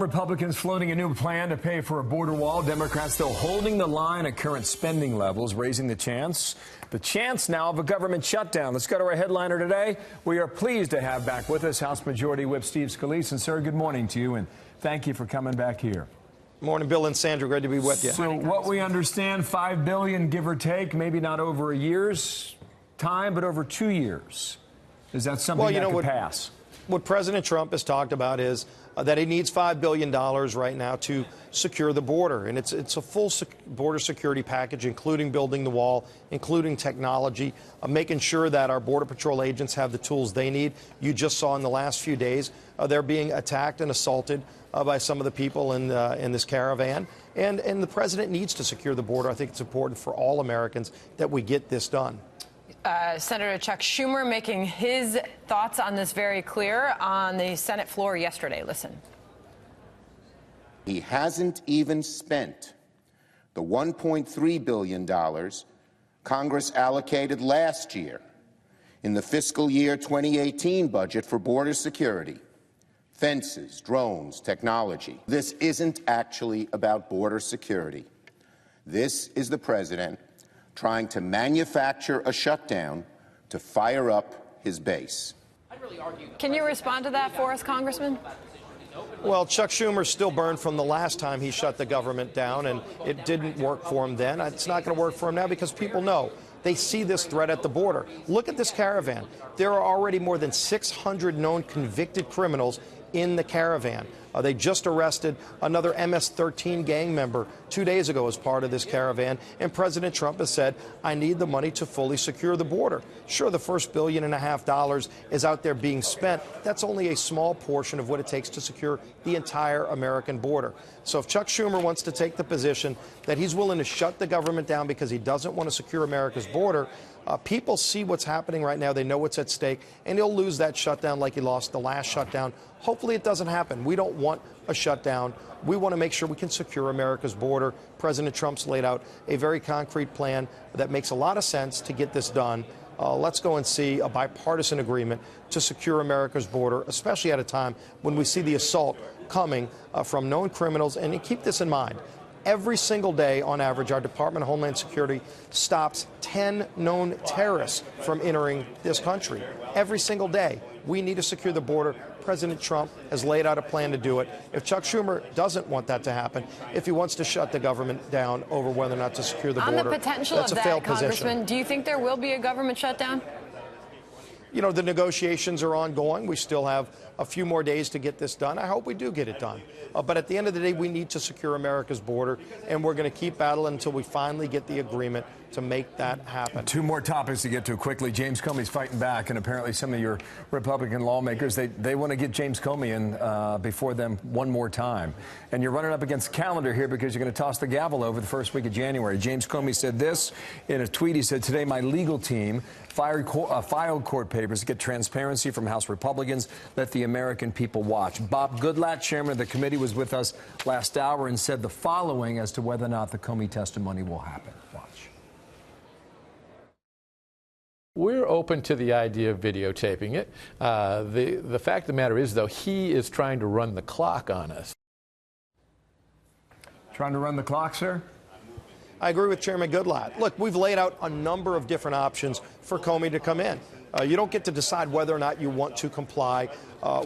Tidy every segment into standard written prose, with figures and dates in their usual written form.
Republicans floating a new plan to pay for a border wall. Democrats, though, holding the line at current spending levels, raising the chance now of a government shutdown. Let's go to our headliner today. We are pleased to have back with us House Majority Whip Steve Scalise. And, sir, good morning to you, and thank you for coming back here. Morning, Bill and Sandra. Great to be with you. So what we understand, $5 billion, give or take, maybe not over a year's time, but over 2 years. Is that something that could pass? What President Trump has talked about is that he needs $5 billion right now to secure the border. And it's a full border security package, including building the wall, including technology, making sure that our Border Patrol agents have the tools they need. You just saw in the last few days, they're being attacked and assaulted by some of the people in this caravan. And the president needs to secure the border. I think it's important for all Americans that we get this done. Senator Chuck Schumer making his thoughts on this very clear on the Senate floor yesterday. Listen. He hasn't even spent the $1.3 billion Congress allocated last year in the fiscal year 2018 budget for border security, fences, drones, technology. This isn't actually about border security. This is the president trying to manufacture a shutdown to fire up his base. Can you respond to that for us, Congressman? Well, Chuck Schumer's still burned from the last time he shut the government down, and it didn't work for him then. It's not going to work for him now because people know. They see this threat at the border. Look at this caravan. There are already more than 600 known convicted criminals in the caravan. They just arrested another MS-13 gang member 2 days ago as part of this caravan, and President Trump has said, I need the money to fully secure the border. Sure, the first $1.5 billion is out there being spent. That's only a small portion of what it takes to secure the entire American border. So if Chuck Schumer wants to take the position that he's willing to shut the government down because he doesn't want to secure America's border, people see what's happening right now. They know what's at stake, and he'll lose that shutdown like he lost the last shutdown. Hopefully it doesn't happen. We don't want a shutdown. We want to make sure we can secure America's border. President Trump's laid out a very concrete plan that makes a lot of sense to get this done. Let's go and see a bipartisan agreement to secure America's border, especially at a time when we see the assault coming from known criminals. And keep this in mind. Every single day, on average, our Department of Homeland Security stops 10 known terrorists from entering this country. Every single day. We need to secure the border. President Trump has laid out a plan to do it. If Chuck Schumer doesn't want that to happen, if he wants to shut the government down over whether or not to secure the border, on the potential that's of a that, failed Congressman, position. do you think there will be a government shutdown? You know, the negotiations are ongoing. We still have a few more days to get this done. I hope we do get it done. But at the end of the day, we need to secure America's border, and we're going to keep battling until we finally get the agreement to make that happen. Two more topics to get to quickly. James Comey's fighting back, and apparently some of your Republican lawmakers, they want to get James Comey in before them one more time. And you're running up against calendar here because you're going to toss the gavel over the first week of January. James Comey said this in a tweet. He said, today my legal team filed court papers to get transparency from House Republicans. Let the American people watch. Bob Goodlatte, chairman of the committee, was with us last hour and said the following as to whether or not the Comey testimony will happen. Watch. We're open to the idea of videotaping it. The fact of the matter is, though, he is trying to run the clock on us. Trying to run the clock, sir? I agree with Chairman Goodlatte. Look, we've laid out a number of different options for Comey to come in. You don't get to decide whether or not you want to comply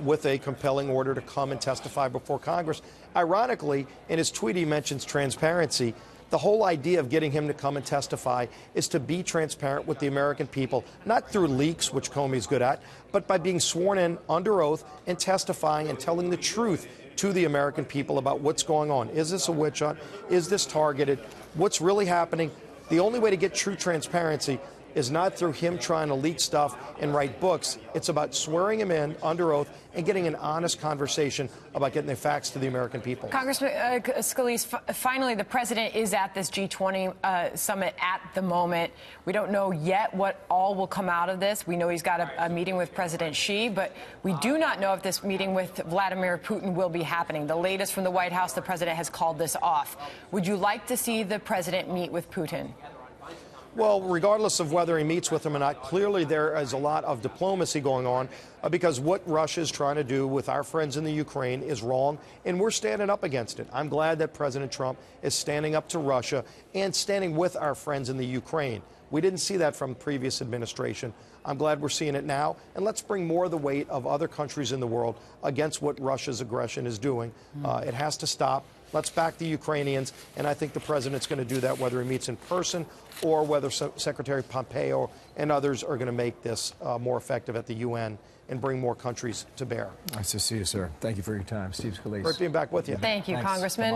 with a compelling order to come and testify before Congress. Ironically, in his tweet, he mentions transparency. The whole idea of getting him to come and testify is to be transparent with the American people, not through leaks, which Comey's good at, but by being sworn in under oath and testifying and telling the truth to the American people about what's going on. Is this a witch hunt? Is this targeted? What's really happening? The only way to get true transparency is not through him trying to leak stuff and write books. It's about swearing him in under oath and getting an honest conversation about getting the facts to the American people. Congressman Scalise, finally, the president is at this G20 summit at the moment. We don't know yet what all will come out of this. We know he's got a meeting with President Xi, but we do not know if this meeting with Vladimir Putin will be happening. The latest from the White House, the president has called this off. Would you like to see the president meet with Putin? Well, regardless of whether he meets with him or not, clearly there is a lot of diplomacy going on because what Russia is trying to do with our friends in the Ukraine is wrong, and we're standing up against it. I'm glad that President Trump is standing up to Russia and standing with our friends in the Ukraine. We didn't see that from the previous administration. I'm glad we're seeing it now. And let's bring more of the weight of other countries in the world against what Russia's aggression is doing. It has to stop. Let's back the Ukrainians. And I think the president's going to do that, whether he meets in person or whether Secretary Pompeo and others are going to make this more effective at the UN and bring more countries to bear. Nice to see you, sir. Thank you for your time. Steve Scalise. Great being back with you. Thank you, Thanks. Congressman.